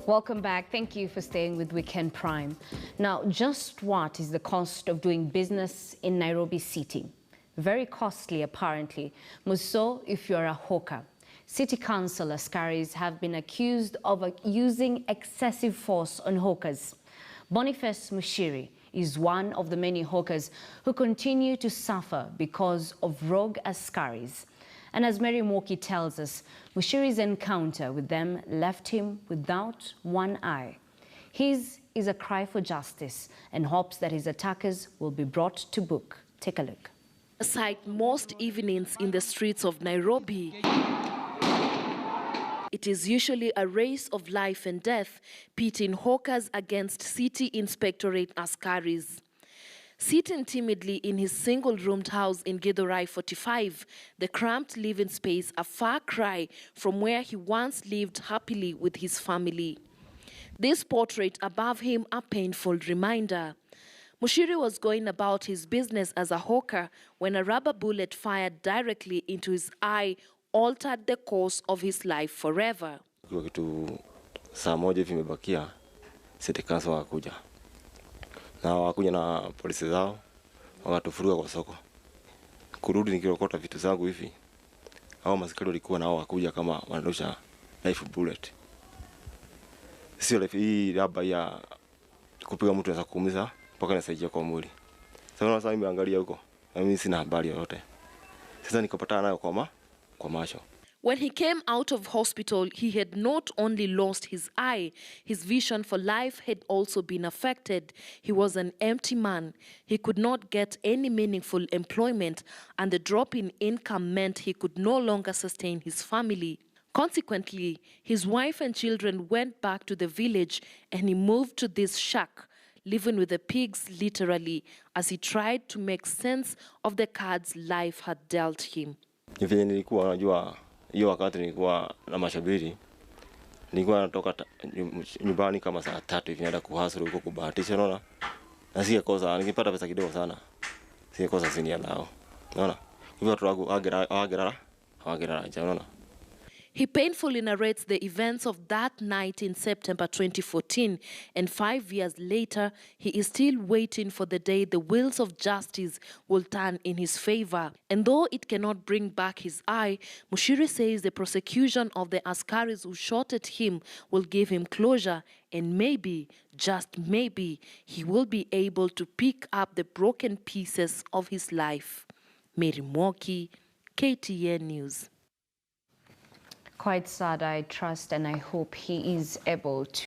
Welcome back. Thank you for staying with Weekend Prime. Now, just what is the cost of doing business in Nairobi City? Very costly, apparently. Muso, if you're a hawker. City Council askaris have been accused of using excessive force on hawkers. Boniface Mushiri is one of the many hawkers who continue to suffer because of rogue askaris. And as Mary Mwoki tells us, Mushiri's encounter with them left him without one eye. His is a cry for justice and hopes that his attackers will be brought to book. Take a look. A sight most evenings in the streets of Nairobi. It is usually a race of life and death, pitting hawkers against City Inspectorate askaris. Sitting timidly in his single-roomed house in Githurai 45, the cramped living space a far cry from where he once lived happily with his family. This portrait above him a painful reminder. Mushiri was going about his business as a hawker when a rubber bullet fired directly into his eye altered the course of his life forever. Kitu saa moja hivi imebakia, City Council wakakuja. Na wakuja na polisi zao, wakatufuruga kwa soko. Kurudi nikirokota vitu zangu hivi, hao maskari walikuwa nao wakuja kama wanarusha life bullet. Sio life hii labda ya kupiga mtu na kuumiza mpaka nasaidia kwa mwili. Sasa nimeangalia huko, na mimi sina habari yoyote. Sasa nikapata nayo kwa macho. When he came out of hospital, he had not only lost his eye, his vision for life had also been affected. He was an empty man. He could not get any meaningful employment, and the drop in income meant he could no longer sustain his family. Consequently, his wife and children went back to the village, and he moved to this shack, living with the pigs literally, as he tried to make sense of the cards life had dealt him. Hiyo wakati nilikuwa na mashabiri, nilikuwa natoka nyumbani kama saa 3 hivi naenda kuhustle huko kubahatisha, unaona? Na sikukosa, nikipata pesa kidogo sana. Sikukosa sinia lao. Unaona? Hivyo watu wangu hawagerara, unaona? He painfully narrates the events of that night in September 2014, and 5 years later, he is still waiting for the day the wheels of justice will turn in his favor. And though it cannot bring back his eye, Mushiri says the prosecution of the askaris who shot at him will give him closure, and maybe, just maybe, he will be able to pick up the broken pieces of his life. Mary Mwoki, KTN News. Quite sad, I trust, and I hope he is able to